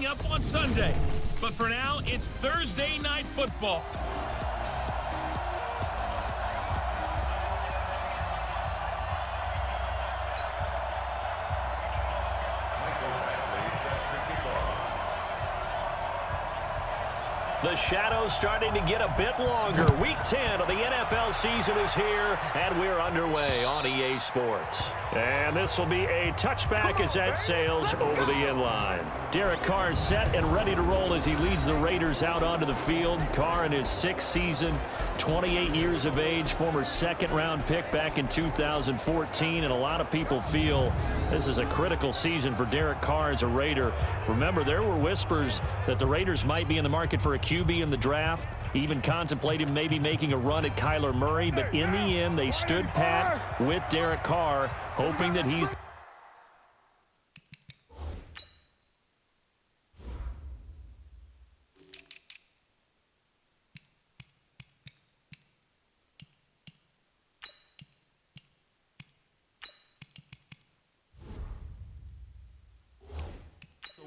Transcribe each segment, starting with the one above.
coming up on Sunday. But for now, it's Thursday Night Football. The shadow's starting to get a bit longer. Week 10 of the NFL season is here, and we're underway on EA Sports. And this will be a touchback as that sails over the end line. Derek Carr is set and ready to roll as he leads the Raiders out onto the field. Carr in his 6th season, 28 years of age, former second-round pick back in 2014, and a lot of people feel this is a critical season for Derek Carr as a Raider. Remember, there were whispers that the Raiders might be in the market for a QB in the draft, even contemplated maybe making a run at Kyler Murray, but in the end, they stood pat with Derek Carr, hoping that he's the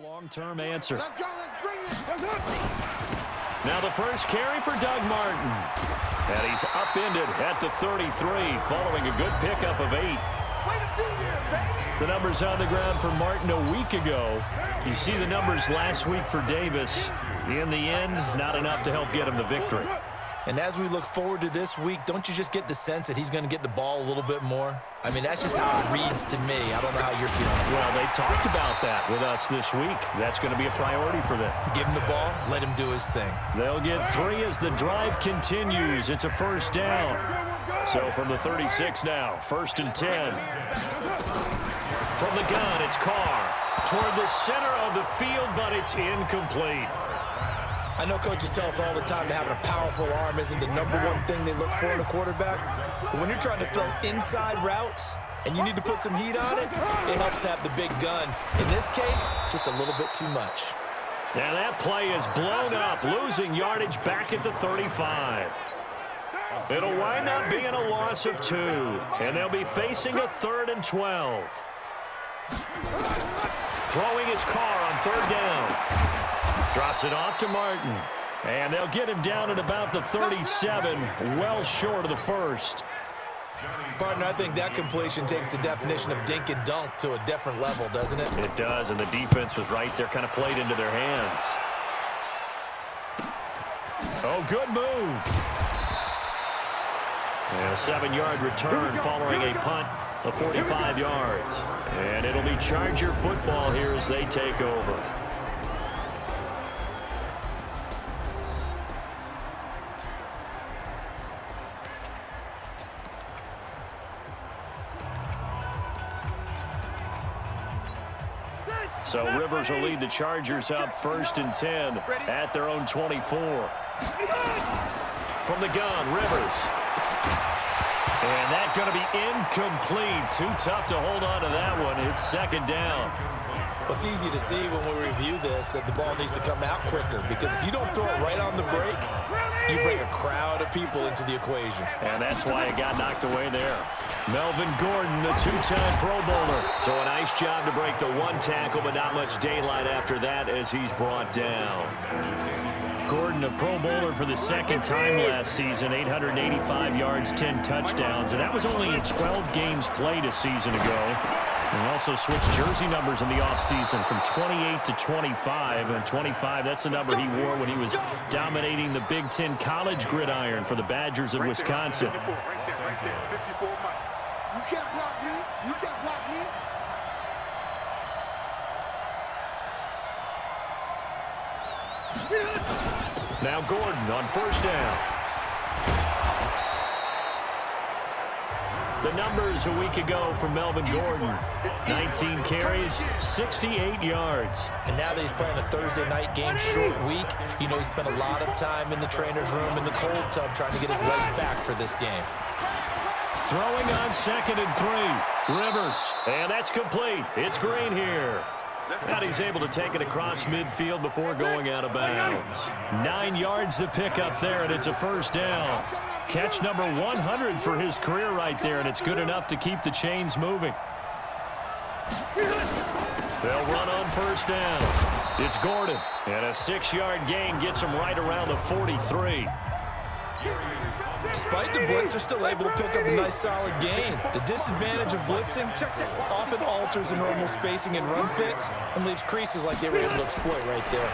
long-term answer. Let's go, let's bring it. Now the first carry for Doug Martin. And he's upended at the 33 following a good pickup of 8. Way to be here, baby. The numbers on the ground for Martin a week ago. You see the numbers last week for Davis. In the end, not enough to help get him the victory. And as we look forward to this week, don't you just get the sense that he's going to get the ball a little bit more? I mean, that's just how it reads to me. I don't know how you're feeling. Well, they talked about that with us this week. That's going to be a priority for them. Give him the ball, let him do his thing. They'll get 3 as the drive continues. It's a first down. So from the 36 now, 1st and 10. From the gun, it's Carr. Toward the center of the field, but it's incomplete. I know coaches tell us all the time that having a powerful arm isn't the #1 thing they look for in a quarterback. But when you're trying to throw inside routes and you need to put some heat on it, it helps have the big gun. In this case, just a little bit too much. And that play is blown up, losing yardage back at the 35. It'll wind up being a loss of 2, and they'll be facing a 3rd and 12. Throwing his Carr on 3rd down. Drops it off to Martin. And they'll get him down at about the 37, well short of the 1st. Partner, I think that completion takes the definition of dink and dunk to a different level, doesn't it? It does, and the defense was right there, kind of played into their hands. Oh, good move. And a 7-yard return following a punt of 45 yards. And it'll be Charger football here as they take over. So Rivers will lead the Chargers up 1st and 10 at their own 24. From the gun, Rivers. And that's going to be incomplete. Too tough to hold on to that one. It's 2nd down. Well, it's easy to see when we review this that the ball needs to come out quicker, because if you don't throw it right on the break, you bring a crowd of people into the equation. And that's why it got knocked away there. Melvin Gordon, the 2-time Pro Bowler. So a nice job to break the 1 tackle, but not much daylight after that as he's brought down. Gordon, a Pro Bowler for the 2nd time last season, 885 yards, 10 touchdowns. And that was only in 12 games played a season ago. And also switched jersey numbers in the offseason from 28 to 25. And 25, that's the number he wore when he was dominating the Big Ten college gridiron for the Badgers of Wisconsin. You can't block me. You can't block me. Now Gordon on 1st down. The numbers a week ago for Melvin Gordon. 19 carries, 68 yards. And now that he's playing a Thursday night game, short week, you know he spent a lot of time in the trainer's room in the cold tub trying to get his legs back for this game. Throwing on 2nd and 3. Rivers. And that's complete. It's Green here. And he's able to take it across midfield before going out of bounds. 9 yards to pick up there, and it's a 1st down. Catch number 100 for his career right there, and it's good enough to keep the chains moving. They'll run on 1st down. It's Gordon, and a 6-yard gain gets him right around the 43. Despite the blitz, they're still able to pick up a nice solid gain. The disadvantage of blitzing often alters the normal spacing and run fits and leaves creases like they were able to exploit right there.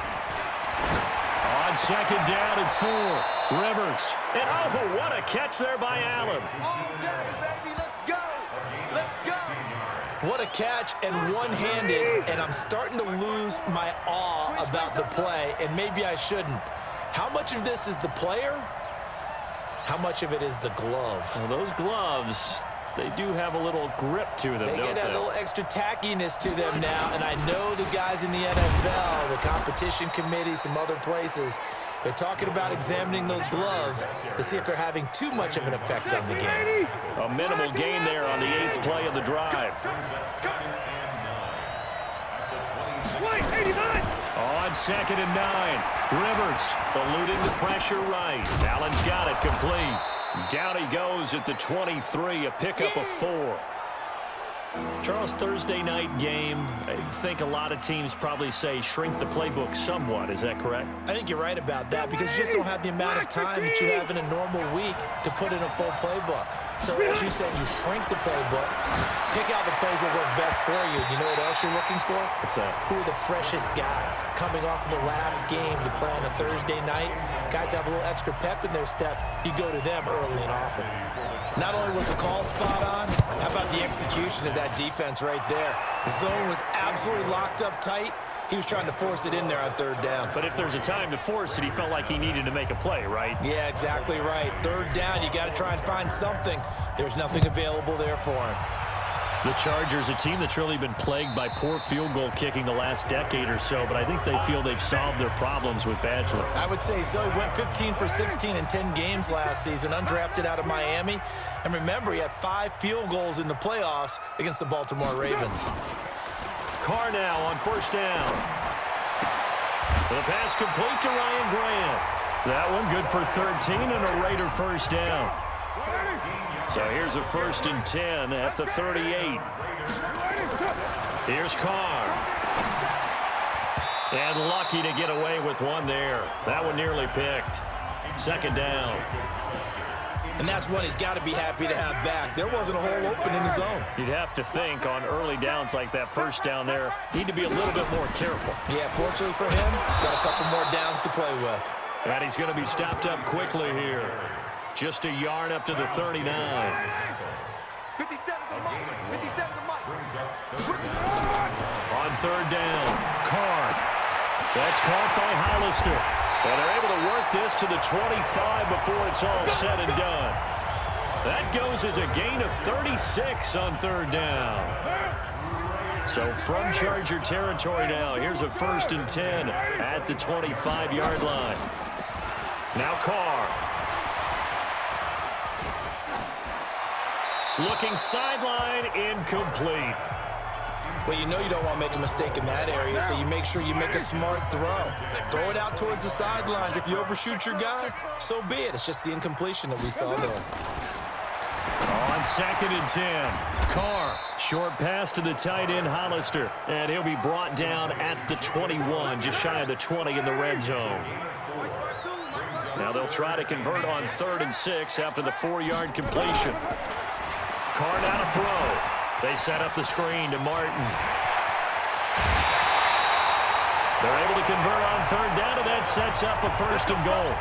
On second down and 4, Rivers. And oh, what a catch there by Allen. What a catch, and one-handed, and I'm starting to lose my awe about the play, and maybe I shouldn't. How much of this is the player? How much of it is the glove? Well, those gloves, they do have a little grip to them, They don't get a little extra tackiness to them now, and I know the guys in the NFL, the competition committee, some other places, they're talking about examining those gloves to see if they're having too much of an effect on the game. A minimal gain there on the 8th play of the drive. On second and 9, Rivers eluding the pressure right. Allen's got it complete. Down he goes at the 23, a pickup of 4. Charles, Thursday night game, I think a lot of teams probably say shrink the playbook somewhat. Is that correct? I think you're right about that because you just don't have the amount of time that you have in a normal week to put in a full playbook. So as you said, you shrink the playbook, pick out the plays that work best for you. You know what else you're looking for? What's that? Who are the freshest guys coming off of the last game to play on a Thursday night? Guys have a little extra pep in their step. You go to them early and often. Not only was the call spot on, how about the execution of that defense right there? The zone was absolutely locked up tight. He was trying to force it in there on 3rd down. But if there's a time to force it, he felt like he needed to make a play, right? Yeah, exactly right. 3rd down, you got to try and find something. There's nothing available there for him. The Chargers, a team that's really been plagued by poor field goal kicking the last decade or so, but I think they feel they've solved their problems with Badger. I would say so. He went 15 for 16 in 10 games last season, undrafted out of Miami. And remember, he had 5 field goals in the playoffs against the Baltimore Ravens. Carr now on 1st down. The pass complete to Ryan Grant. That one good for 13 and a Raider 1st down. So here's a 1st and 10 at the 38. Here's Carr. And lucky to get away with one there. That one nearly picked. 2nd down. And that's one he's got to be happy to have back. There wasn't a hole open in the zone. You'd have to think on early downs like that 1st down there, need to be a little bit more careful. Yeah, fortunately for him, got a couple more downs to play with. And he's going to be stopped up quickly here. Just a yard up to the 39. 57 to Mike. 57 to Mike. On 3rd down, Carr. That's caught by Hollister. And they're able to work this to the 25 before it's all said and done. That goes as a gain of 36 on 3rd down. So from Charger territory now, here's a 1st and 10 at the 25-yard line. Now Carr. Looking sideline, incomplete. Well, you know you don't want to make a mistake in that area, so you make sure you make a smart throw. Throw it out towards the sidelines. If you overshoot your guy, so be it. It's just the incompletion that we saw there. On 2nd and 10, Carr, short pass to the tight end Hollister, and he'll be brought down at the 21, just shy of the 20 in the red zone. Now they'll try to convert on 3rd and 6 after the 4-yard completion. Carr now to throw. They set up the screen to Martin. They're able to convert on 3rd down, and that sets up a 1st and goal.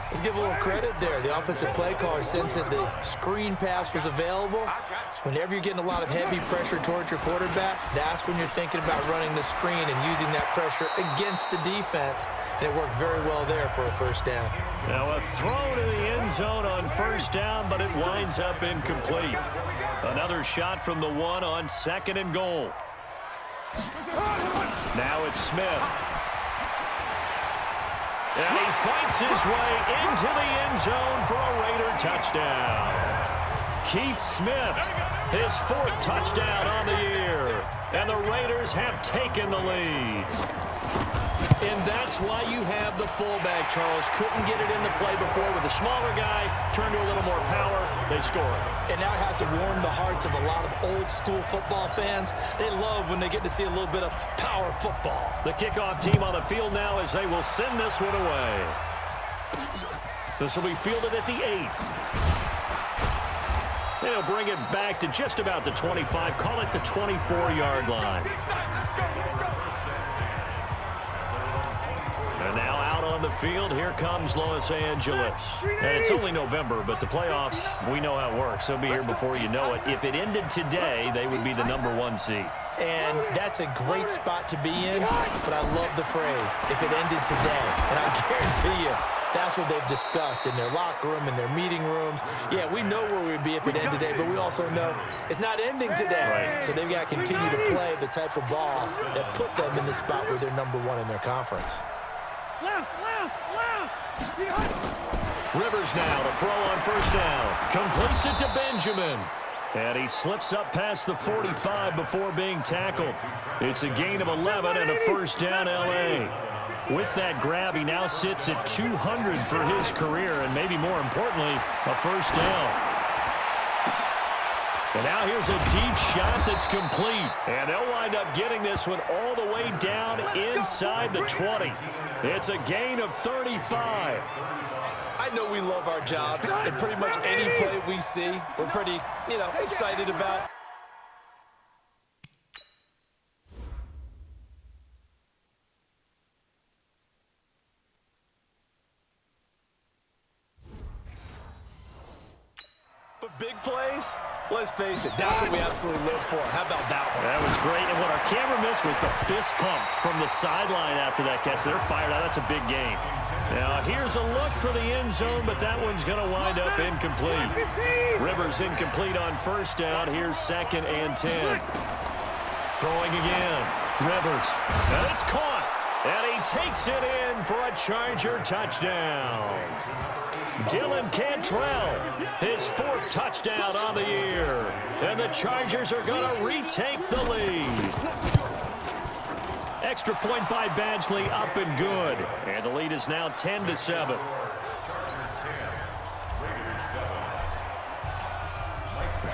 Let's give a little credit there. The offensive play caller sensed that the screen pass was available. Whenever you're getting a lot of heavy pressure towards your quarterback, that's when you're thinking about running the screen and using that pressure against the defense. And it worked very well there for a 1st down. Now a throw to the end zone on 1st down, but it winds up incomplete. Another shot from the 1 on 2nd and goal. Now it's Smith. And he fights his way into the end zone for a Raider touchdown. Keith Smith, his 4th touchdown on the year. And the Raiders have taken the lead. And that's why you have the fullback, Charles. Couldn't get it into play before with a smaller guy. Turned to a little more power. They score. And that has to warm the hearts of a lot of old-school football fans. They love when they get to see a little bit of power football. The kickoff team on the field now as they will send this one away. This will be fielded at the 8. They'll bring it back to just about the 25. Call it the 24-yard line. And now out on the field, here comes Los Angeles. And it's only November, but the playoffs, we know how it works. They'll be here before you know it. If it ended today, they would be the #1 seed. And that's a great spot to be in, but I love the phrase, if it ended today. And I guarantee you, that's what they've discussed in their locker room, in their meeting rooms. Yeah, we know where we'd be if it ended today, but we also know it's not ending today. Right. So they've got to continue to play the type of ball that put them in the spot where they're #1 in their conference. Rivers now to throw on first down. Completes it to Benjamin. And he slips up past the 45 before being tackled. It's a gain of 11 and a first down, L.A. With that grab, he now sits at 200 for his career, and maybe more importantly, a first down. And now here's a deep shot that's complete. And they'll wind up getting this one all the way down inside the 20. It's a gain of 35. I know we love our jobs, and pretty much any play we see, we're pretty, excited about. But big plays, let's face it, that's what we absolutely live for. How about that one? That was great, and what our camera missed was the fist pumps from the sideline after that catch. They're fired out. That's a big game. Now, here's a look for the end zone, but that one's going to wind up incomplete. Rivers incomplete on first down. Here's 2nd and 10. Throwing again. Rivers. And it's caught. And he takes it in for a Charger touchdown. Dylan Cantrell, his 4th touchdown on the year. And the Chargers are going to retake the lead. Extra point by Badgley, up and good. And the lead is now 10-7.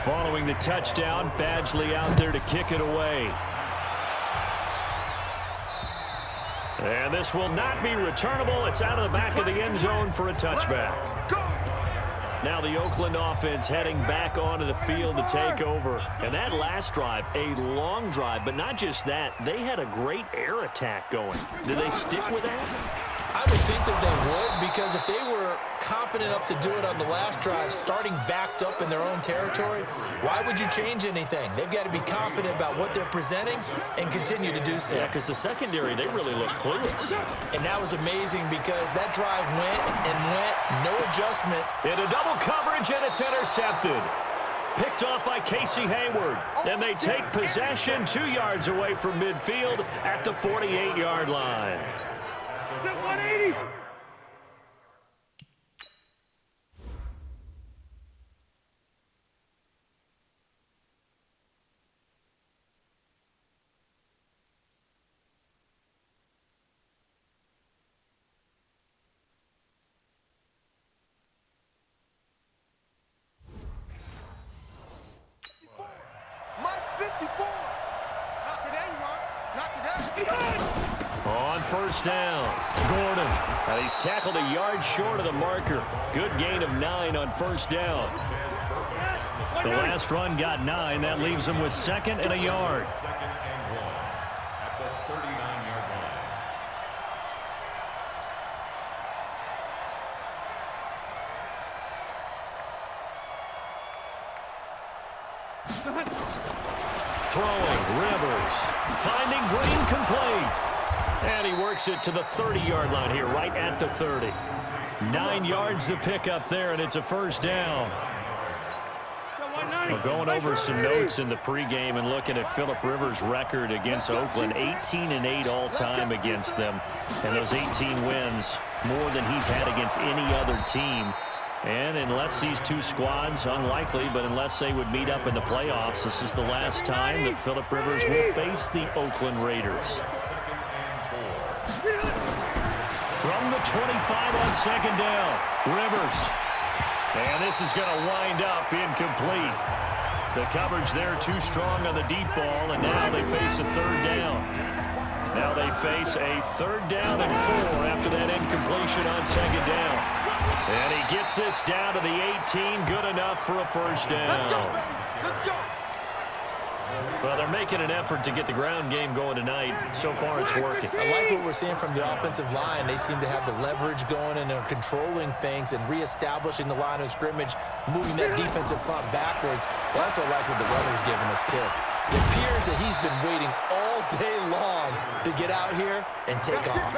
Following the touchdown, Badgley out there to kick it away. And this will not be returnable. It's out of the back of the end zone for a touchback. Now the Oakland offense heading back onto the field to take over. And that last drive, a long drive, but not just that. They had a great air attack going. Did they stick with that? I would think that they would, because if they were confident enough to do it on the last drive, starting backed up in their own territory, why would you change anything? They've got to be confident about what they're presenting and continue to do so. Yeah, because the secondary, they really look clueless. And that was amazing because that drive went and went, no adjustment. Into double coverage, and it's intercepted. Picked off by Casey Hayward. And they take possession 2 yards away from midfield at the 48-yard line. 180. Mike 54. Not today, you are. Not today. On first down, Gordon. And he's tackled a yard short of the marker. Good gain of 9 on first down. The last run got 9. That leaves him with 2nd and a yard. Throwing, Rivers. Finding Green, complete. And he works it to the 30-yard line here, right at the 30. 9 yards to pick up there, and it's a first down. We're going over some notes in the pregame and looking at Phillip Rivers' record against Oakland. 18-8 all-time against them. And those 18 wins, more than he's had against any other team. And unless these two squads, unlikely, but unless they would meet up in the playoffs, this is the last time that Phillip Rivers will face the Oakland Raiders. the 25 on second down. Rivers. And this is going to wind up incomplete. The coverage there too strong on the deep ball, and now they face a third down. Now they face a third down and 4 after that incompletion on second down. And he gets this down to the 18, good enough for a first down. Let's go. Well, they're making an effort to get the ground game going tonight. So far, it's working. I like what we're seeing from the offensive line. They seem to have the leverage going, and they're controlling things and reestablishing the line of scrimmage, moving that defensive front backwards. But I also like what the runner's giving us, too. It appears that he's been waiting all day long to get out here and take off.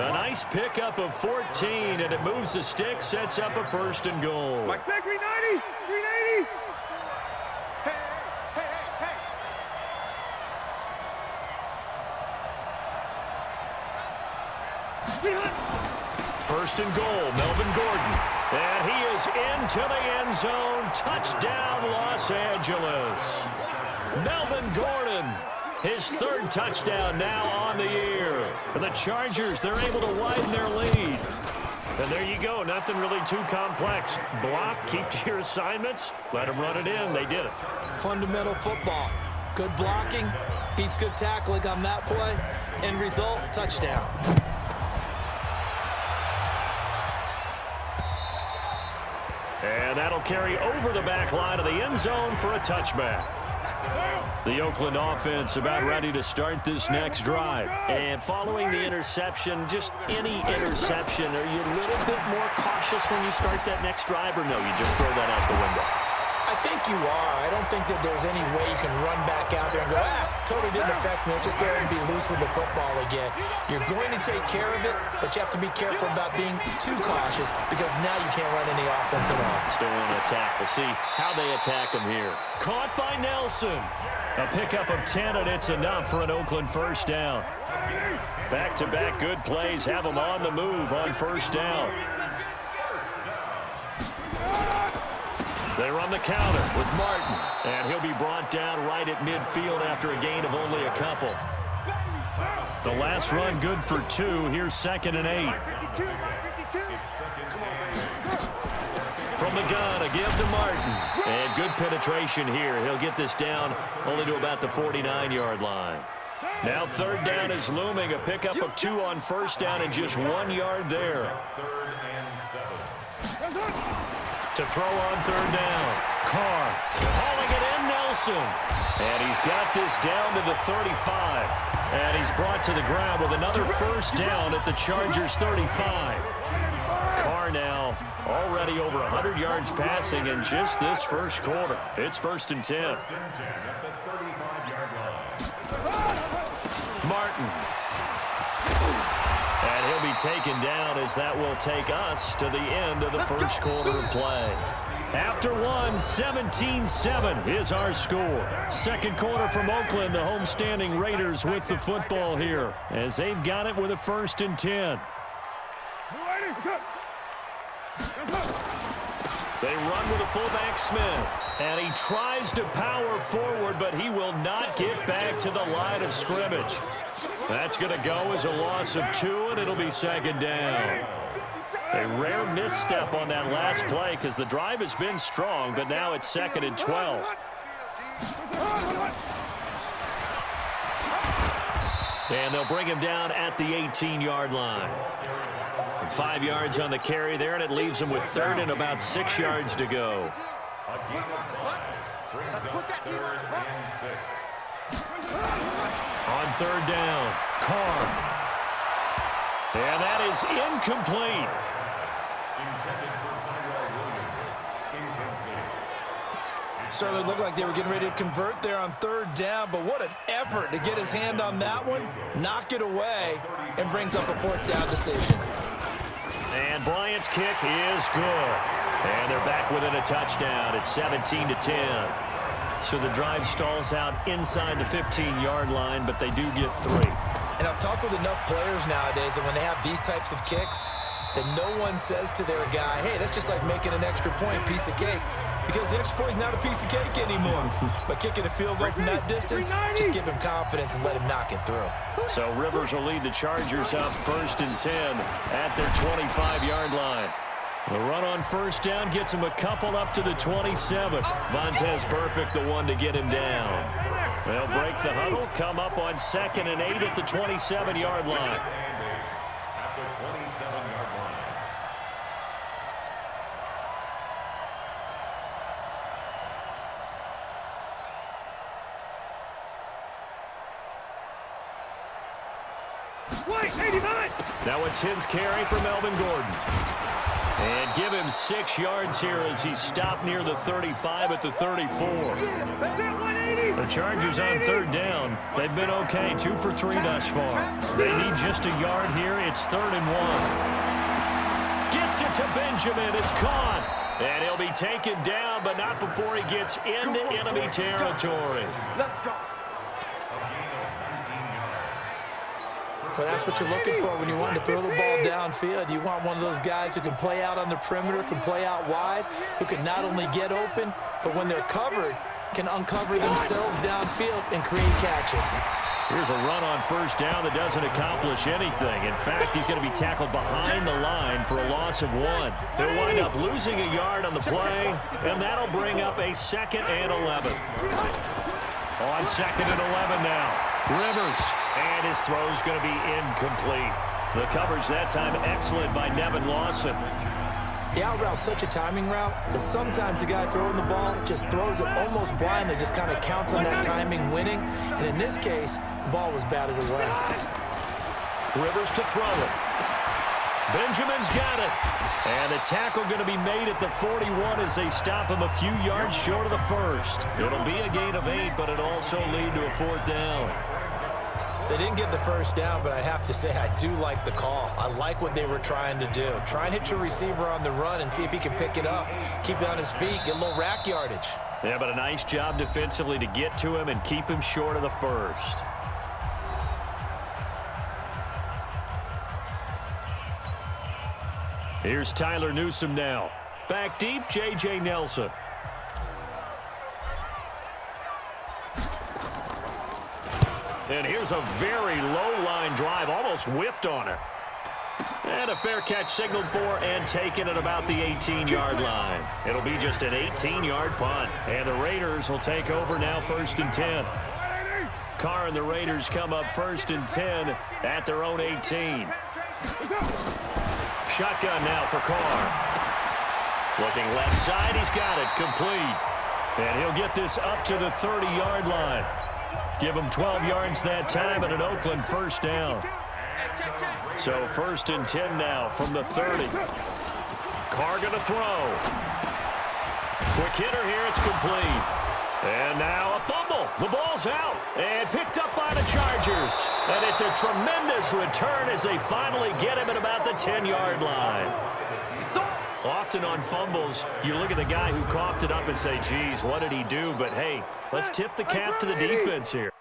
A nice pickup of 14, and it moves the stick, sets up a first and goal. Mike, 390, 380. First and goal, Melvin Gordon. And he is into the end zone. Touchdown, Los Angeles. Melvin Gordon, his third touchdown now on the year. For the Chargers, they're able to widen their lead. And there you go, nothing really too complex. Block, keep to your assignments, let them run it in. They did it. Fundamental football. Good blocking, beats good tackling on that play. End result, touchdown. And that'll carry over the back line of the end zone for a touchback. The Oakland offense about ready to start this next drive. And following the interception, just any interception, are you a little bit more cautious when you start that next drive, or no, you just throw that out the window? I think you are. I don't think that there's any way you can run back out there and go, totally didn't affect me. Let's just go ahead and be loose with the football again. You're going to take care of it, but you have to be careful about being too cautious because now you can't run any offense at all. Still want to attack. We'll see how they attack him here. Caught by Nelson. A pickup of 10, and it's enough for an Oakland first down. Back-to-back good plays have them on the move on first down. They run the counter with Martin, and he'll be brought down right at midfield after a gain of only a couple. The last run good for 2. Here's 2nd and 8. From the gun, a give to Martin. And good penetration here. He'll get this down only to about the 49-yard line. Now third down is looming. A pickup of 2 on first down and just 1 yard there. To throw on third down. Carr hauling it in, Nelson. And he's got this down to the 35. And he's brought to the ground with another first down at the Chargers 35. Carr now already over 100 yards passing in just this first quarter. It's 1st and 10. Martin. And he'll be taken down as that will take us to the end of the first quarter of play. After one, 17-7 is our score. Second quarter from Oakland, the homestanding Raiders with the football here as they've got it with a 1st and 10. They run with a fullback, Smith, and he tries to power forward, but he will not get back to the line of scrimmage. That's going to go as a loss of 2, and it'll be 2nd down. A rare misstep on that last play because the drive has been strong, but now it's 2nd and 12. And they'll bring him down at the 18-yard line. 5 yards on the carry there, and it leaves him with 3rd and about 6 yards to go. On 3rd down, Carr. And that is incomplete. Certainly looked like they were getting ready to convert there on 3rd down, but what an effort to get his hand on that one, knock it away, and brings up a 4th down decision. And Bryant's kick is good. And they're back within a touchdown. It's 17-10. So the drive stalls out inside the 15-yard line, but they do get 3. And I've talked with enough players nowadays that when they have these types of kicks, that no one says to their guy, hey, that's just like making an extra point, piece of cake. because the extra point is not a piece of cake anymore. But kicking a field goal from that distance, just give him confidence and let him knock it through. So Rivers will lead the Chargers up 1st and 10 at their 25-yard line. The run on first down gets him a couple up to the 27. Vontaze Burfict, the one to get him down. They'll break the huddle, come up on 2nd and 8 at the 27-yard line. At the 27-yard line. Now a 10th carry for Melvin Gordon. And give him 6 yards here as he's stopped near the 35 at the 34. The Chargers on 3rd down. They've been okay, 2 for 3 thus far. They need just a yard here. It's 3rd and 1. Gets it to Benjamin. It's caught. And he'll be taken down, but not before he gets into enemy territory. Let's go. Well, that's what you're looking for when you want to throw the ball downfield. You want one of those guys who can play out on the perimeter, can play out wide, who can not only get open, but when they're covered, can uncover themselves downfield and create catches. Here's a run on first down that doesn't accomplish anything. In fact, he's going to be tackled behind the line for a loss of 1. They'll wind up losing a yard on the play, and that'll bring up a 2nd and 11. On 2nd and 11 now. Rivers, and his throw's going to be incomplete. The coverage that time excellent by Nevin Lawson. The out route's such a timing route that sometimes the guy throwing the ball just throws it almost blindly, just kind of counts on that timing winning. And in this case, the ball was batted away. Rivers to throw it. Benjamin's got it. And the tackle going to be made at the 41 as they stop him a few yards short of the first. It'll be a gain of 8, but it'll also lead to a 4th down. They didn't get the first down, but I have to say I do like the call. I like what they were trying to do. Try and hit your receiver on the run and see if he can pick it up. Keep it on his feet, get a little rack yardage. Yeah, but a nice job defensively to get to him and keep him short of the first. Here's Tyler Newsome now. Back deep, J.J. Nelson. And here's a very low-line drive, almost whiffed on it. And a fair catch signaled for and taken at about the 18-yard line. It'll be just an 18-yard punt. And the Raiders will take over now 1st and 10. Carr and the Raiders come up 1st and 10 at their own 18. Shotgun now for Carr. Looking left side, he's got it, complete. And he'll get this up to the 30-yard line. Give him 12 yards that time and an Oakland 1st down. So 1st and 10 now from the 30. Carr going to throw. Quick hitter here, it's complete. And now a fumble. The ball's out and picked up by the Chargers. And it's a tremendous return as they finally get him at about the 10-yard line. Often on fumbles, you look at the guy who coughed it up and say, geez, what did he do? But, hey, let's tip the cap to the defense here.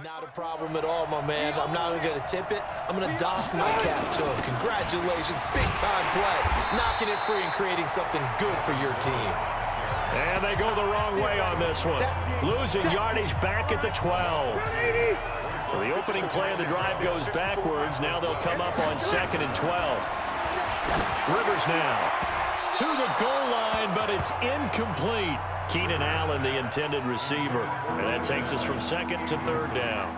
Not a problem at all, my man. I'm not even going to tip it. I'm going to doff my cap to him. Congratulations. Big-time play. Knocking it free and creating something good for your team. And they go the wrong way on this one. Losing yardage back at the 12. So the opening play of the drive goes backwards. Now they'll come up on 2nd and 12. Rivers now to the goal line, but it's incomplete. Keenan Allen, the intended receiver. And that takes us from 2nd to 3rd down.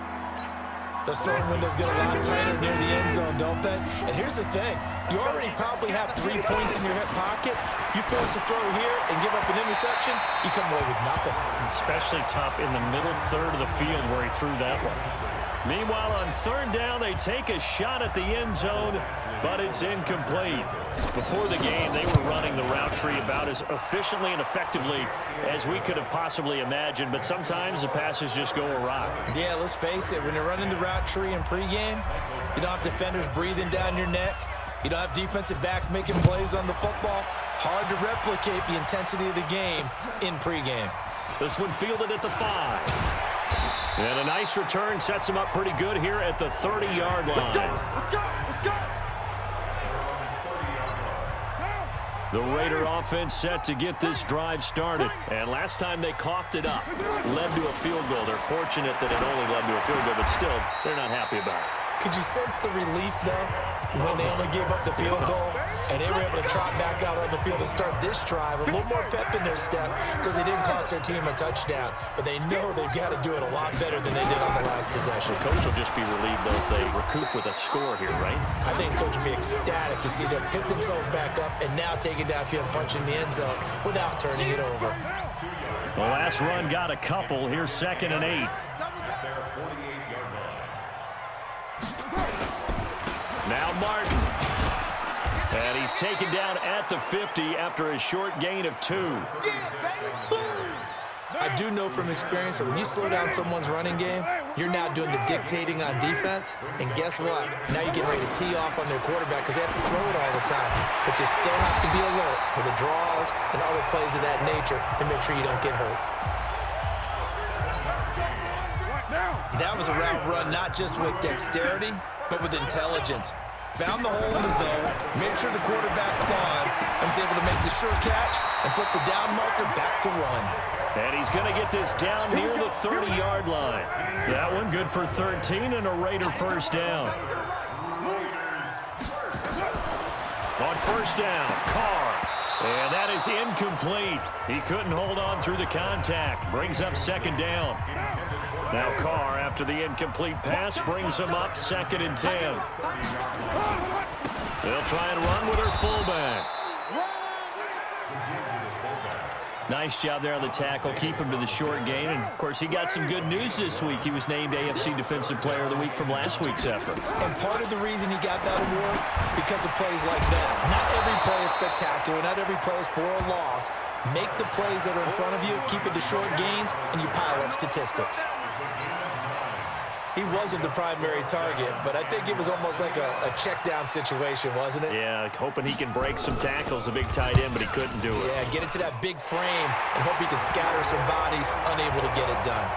Those throwing windows get a lot tighter near the end zone, don't they? And here's the thing. You already probably have 3 points in your hip pocket. You force a throw here and give up an interception, you come away with nothing. Especially tough in the middle third of the field where he threw that one. Meanwhile, on third down, they take a shot at the end zone, but it's incomplete. Before the game, they were running the route tree about as efficiently and effectively as we could have possibly imagined, but sometimes the passes just go awry. Yeah, let's face it. When you're running the route tree in pregame, you don't have defenders breathing down your neck. You don't have defensive backs making plays on the football. Hard to replicate the intensity of the game in pregame. This one fielded at the 5. And a nice return sets him up pretty good here at the 30-yard line. Let's go! Let's go! The Raider offense set to get this drive started. And last time they coughed it up, led to a field goal. They're fortunate that it only led to a field goal, but still, they're not happy about it. Could you sense the relief, though, when they only gave up the field goal and they were able to trot back out on the field and start this drive with a little more pep in their step because they didn't cost their team a touchdown, but they know they've got to do it a lot better than they did on the last possession. The coach will just be relieved, though, if they recoup with a score here, right? I think coach will be ecstatic to see them pick themselves back up and now take it downfield, punching the end zone without turning it over. The last run got a couple. Here's 2nd and 8. Now Martin. And he's taken down at the 50 after a short gain of 2. I do know from experience that when you slow down someone's running game, you're now doing the dictating on defense. And guess what? Now you're getting ready to tee off on their quarterback because they have to throw it all the time. But you still have to be alert for the draws and other plays of that nature to make sure you don't get hurt. That was a route run not just with dexterity, but with intelligence. Found the hole in the zone, made sure the quarterback saw him, and was able to make the sure catch and flip the down marker back to 1. And he's going to get this down near the 30-yard line. That one good for 13 and a Raider first down. On first down, Carr. And that is incomplete. He couldn't hold on through the contact. Brings up 2nd down. Now Carr, after the incomplete pass, brings him up 2nd and 10. They'll try and run with her fullback. Nice job there on the tackle. Keep him to the short game. And, of course, he got some good news this week. He was named AFC Defensive Player of the Week from last week's effort. And part of the reason he got that award, because of plays like that. Not every play is spectacular. Not every play is for a loss. Make the plays that are in front of you, keep it to short gains, and you pile up statistics. He wasn't the primary target, but I think it was almost like a check-down situation, wasn't it? Yeah, hoping he can break some tackles, a big tight end, but he couldn't do it. Yeah, get into that big frame and hope he can scatter some bodies, unable to get it done.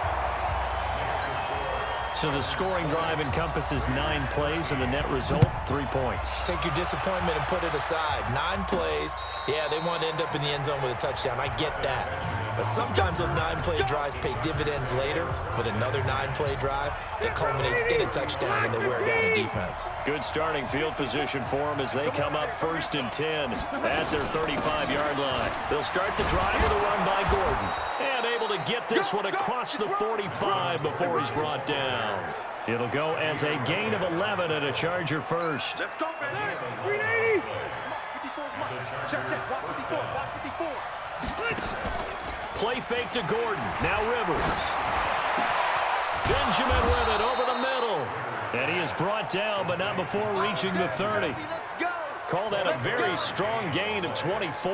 So the scoring drive encompasses 9 plays, and the net result, 3 points. Take your disappointment and put it aside. 9 plays. Yeah, they want to end up in the end zone with a touchdown. I get that. But sometimes those 9-play drives pay dividends later with another 9-play drive that culminates in a touchdown and they wear down a defense. Good starting field position for them as they come up 1st and 10 at their 35-yard line. They'll start the drive with a run by Gordon. And able to get this one across the 45 before he's brought down. It'll go as a gain of 11 and a Charger first. Let's go, baby. 380. Check, watch 54, watch 54. Play fake to Gordon. Now Rivers. Benjamin with it over the middle. And he is brought down, but not before reaching the 30. Call that a very strong gain of 24.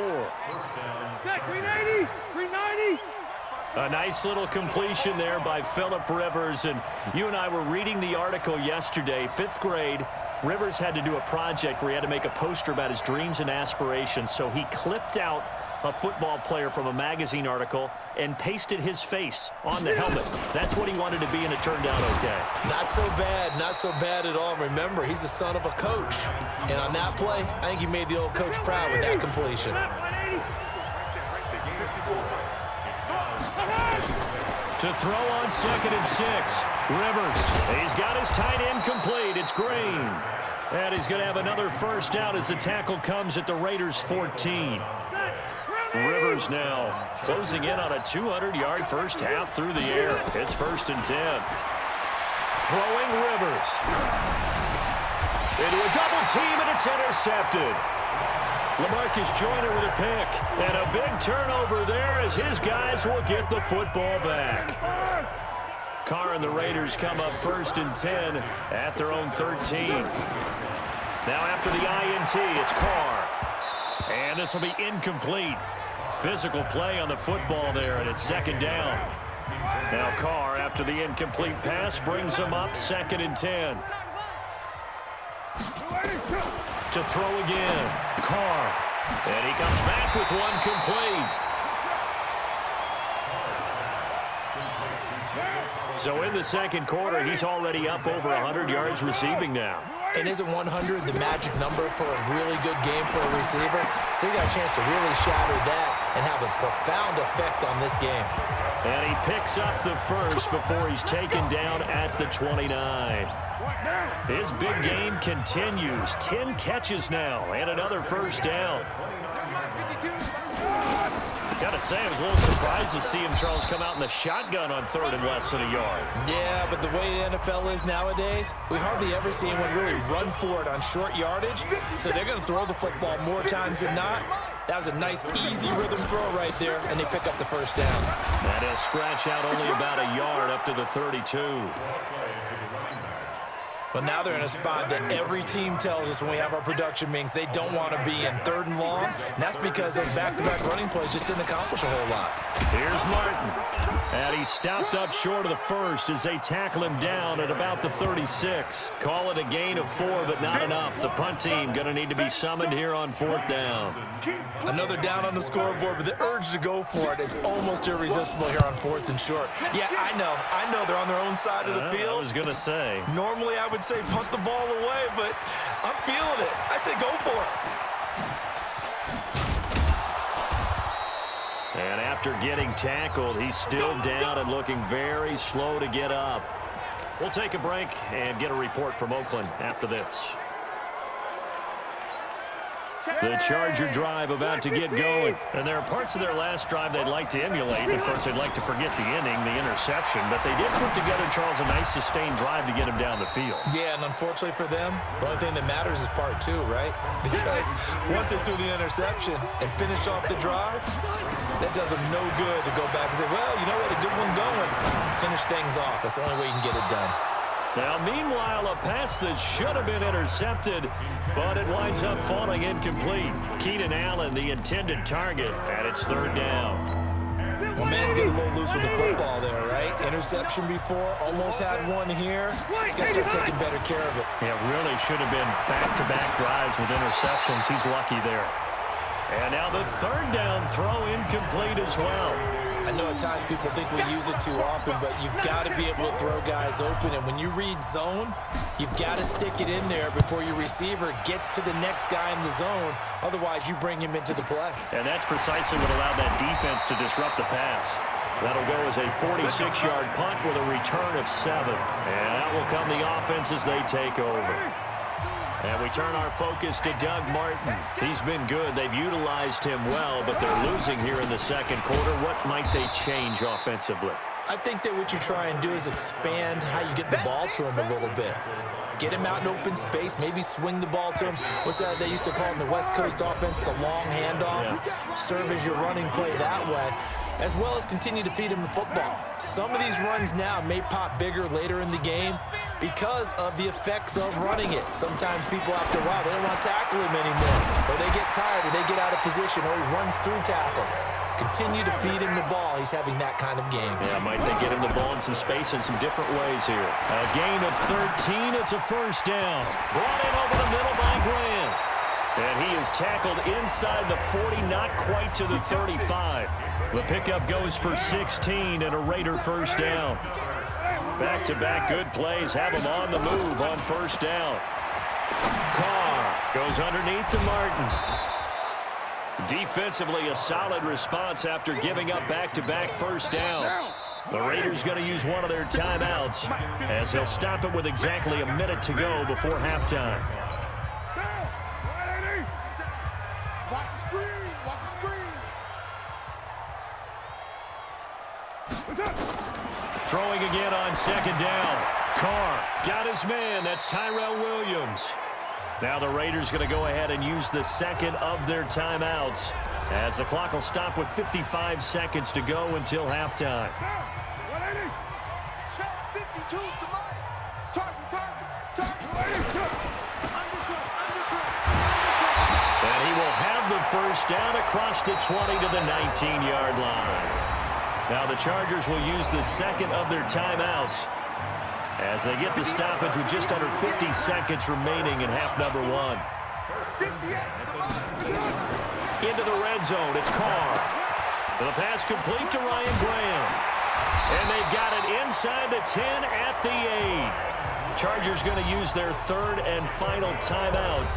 390. 390. A nice little completion there by Phillip Rivers. And you and I were reading the article yesterday, 5th grade. Rivers had to do a project where he had to make a poster about his dreams and aspirations. So he clipped out a football player from a magazine article and pasted his face on the helmet. That's what he wanted to be, and it turned out okay. Not so bad at all. Remember, he's the son of a coach. And on that play, I think he made the old coach proud with that completion. To throw on 2nd and 6. Rivers, he's got his tight end complete. It's Green. And he's going to have another first down as the tackle comes at the Raiders' 14. Rivers now closing in on a 200-yard first half through the air. It's 1st and 10. throwing Rivers. Into a double team, and it's intercepted. LaMarcus Joyner with a pick. And a big turnover there as his guys will get the football back. Carr and the Raiders come up 1st and 10 at their own 13. Now after the INT, it's Carr. And this will be incomplete. Physical play on the football there, and it's 2nd down. Now Carr, after the incomplete pass, brings him up 2nd and 10. To throw again, Carr. And he comes back with one complete. So in the 2nd quarter, he's already up over 100 yards receiving now. And isn't 100 the magic number for a really good game for a receiver? So he got a chance to really shatter that and have a profound effect on this game. And he picks up the first before he's taken down at the 29. His big game continues. 10 catches now and another 1st down. Gotta say, I was a little surprised to see him, Charles, come out in the shotgun on 3rd and less than a yard. Yeah, but the way the NFL is nowadays, we hardly ever see anyone really run for it on short yardage. So they're going to throw the football more times than not. That was a nice, easy rhythm throw right there, and they pick up the 1st down. That is scratch out only about a yard up to the 32. But now they're in a spot that every team tells us when we have our production meetings they don't want to be in, 3rd and long. And that's because those back-to-back running plays just didn't accomplish a whole lot. Here's Martin. And he's stopped up short of the first as they tackle him down at about the 36. Call it a gain of 4, but not enough. The punt team going to need to be summoned here on 4th down. Another down on the scoreboard, but the urge to go for it is almost irresistible here on 4th and short. Yeah, I know they're on their own side of the field. I was going to say. Normally I would say punt the ball away, but I'm feeling it. I say go for it. And after getting tackled, he's still down and looking very slow to get up. We'll take a break and get a report from Oakland after this. The Charger drive about to get going. And there are parts of their last drive they'd like to emulate. Of course, they'd like to forget the inning, the interception. But they did put together, Charles, a nice sustained drive to get him down the field. Yeah, and unfortunately for them, the only thing that matters is part 2, right? Because once they threw the interception and finished off the drive, that does them no good to go back and say, well, you know, we had a good one going. Finish things off. That's the only way you can get it done. Now, meanwhile, a pass that should have been intercepted, but it winds up falling incomplete. Keenan Allen, the intended target, and it's 3rd down. Well, man's getting a little loose with the football there, right? Interception before, almost had one here. He's got to start taking better care of it. Yeah, really should have been back-to-back drives with interceptions. He's lucky there. And now the 3rd down throw incomplete as well. I know at times people think we use it too often, but you've got to be able to throw guys open. And when you read zone, you've got to stick it in there before your receiver gets to the next guy in the zone. Otherwise, you bring him into the play. And that's precisely what allowed that defense to disrupt the pass. That'll go as a 46-yard punt with a return of 7. And that will come the offense as they take over. And we turn our focus to Doug Martin. He's been good. They've utilized him well, but they're losing here in the 2nd quarter. What might they change offensively? I think that what you try and do is expand how you get the ball to him a little bit. Get him out in open space, maybe swing the ball to him. What's that they used to call in the West Coast offense, the long handoff? Yeah. Serve as your running play that way, as well as continue to feed him the football. Some of these runs now may pop bigger later in the game because of the effects of running it. Sometimes people after a while, they don't want to tackle him anymore, or they get tired, or they get out of position, or he runs through tackles. Continue to feed him the ball. He's having that kind of game. Yeah, might they get him the ball in some space in some different ways here. A gain of 13. It's a 1st down. Brought in over the middle by Graham. And he is tackled inside the 40, not quite to the 35. The pickup goes for 16 and a Raider 1st down. Back-to-back good plays have him on the move on 1st down. Carr goes underneath to Martin. Defensively, a solid response after giving up back-to-back 1st downs. The Raiders going to use one of their timeouts as they'll stop it with exactly a minute to go before halftime. Watch the screen. Watch the screen. Throwing again on 2nd down. Carr got his man. That's Tyrell Williams. Now the Raiders going to go ahead and use the second of their timeouts, as the clock will stop with 55 seconds to go until halftime. And he will have the first down across the 20 to the 19-yard line. Now the Chargers will use the second of their timeouts as they get the stoppage with just under 50 seconds remaining in half number one. Into the red zone, it's Carr. The pass complete to Ryan Graham. And they've got it inside the 10 at the 8. Chargers going to use their third and final timeout,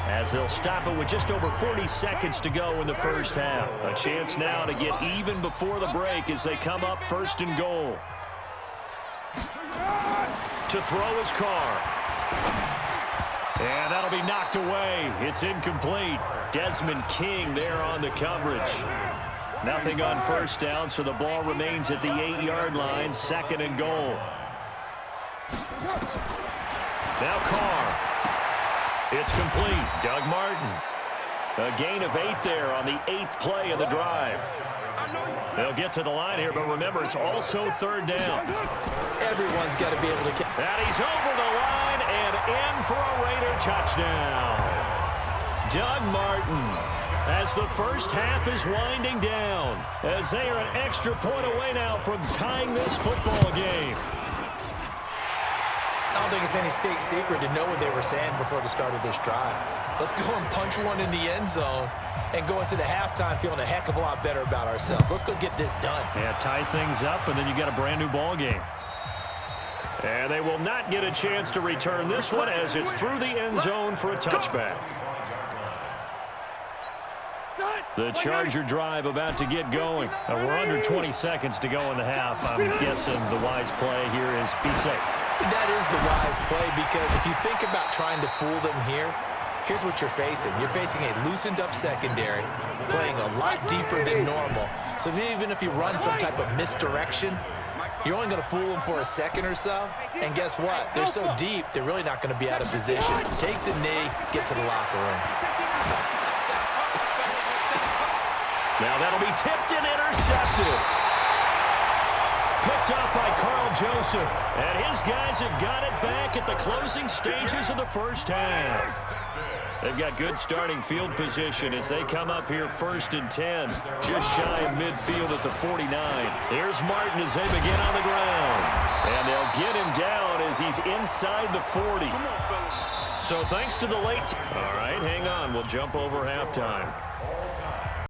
as they'll stop it with just over 40 seconds to go in the first half. A chance now to get even before the break as they come up first and goal. To throw his Carr. And that'll be knocked away. It's incomplete. Desmond King there on the coverage. Nothing on first down, so the ball remains at the 8-yard line, second and goal. Now Carr. It's complete. Doug Martin. A gain of 8 there on the 8th play of the drive. They'll get to the line here, but remember, it's also third down. Everyone's got to be able to... And he's over the line and in for a Raider touchdown. Doug Martin, as the first half is winding down, as they are an extra point away now from tying this football game. I don't think it's any state secret to know what they were saying before the start of this drive. Let's go and punch one in the end zone and go into the halftime feeling a heck of a lot better about ourselves. Let's go get this done. Yeah, tie things up, and then you got a brand new ball game. And they will not get a chance to return this one as it's through the end zone for a touchback. The Charger drive about to get going. We're under 20 seconds to go in the half. I'm guessing the wise play here is be safe. That is the wise play, because if you think about trying to fool them here, here's what you're facing. You're facing a loosened-up secondary, playing a lot deeper than normal. So even if you run some type of misdirection, you're only going to fool them for a second or so. And guess what? They're so deep, they're really not going to be out of position. Take the knee, get to the locker room. Now that'll be tipped and intercepted. Picked up by Carl Joseph. And his guys have got it back at the closing stages of the first half. They've got good starting field position as they come up here first and 10. Just shy of midfield at the 49. Here's Martin as they begin on the ground. And they'll get him down as he's inside the 40. So thanks to the late... All right, hang on. We'll jump over halftime.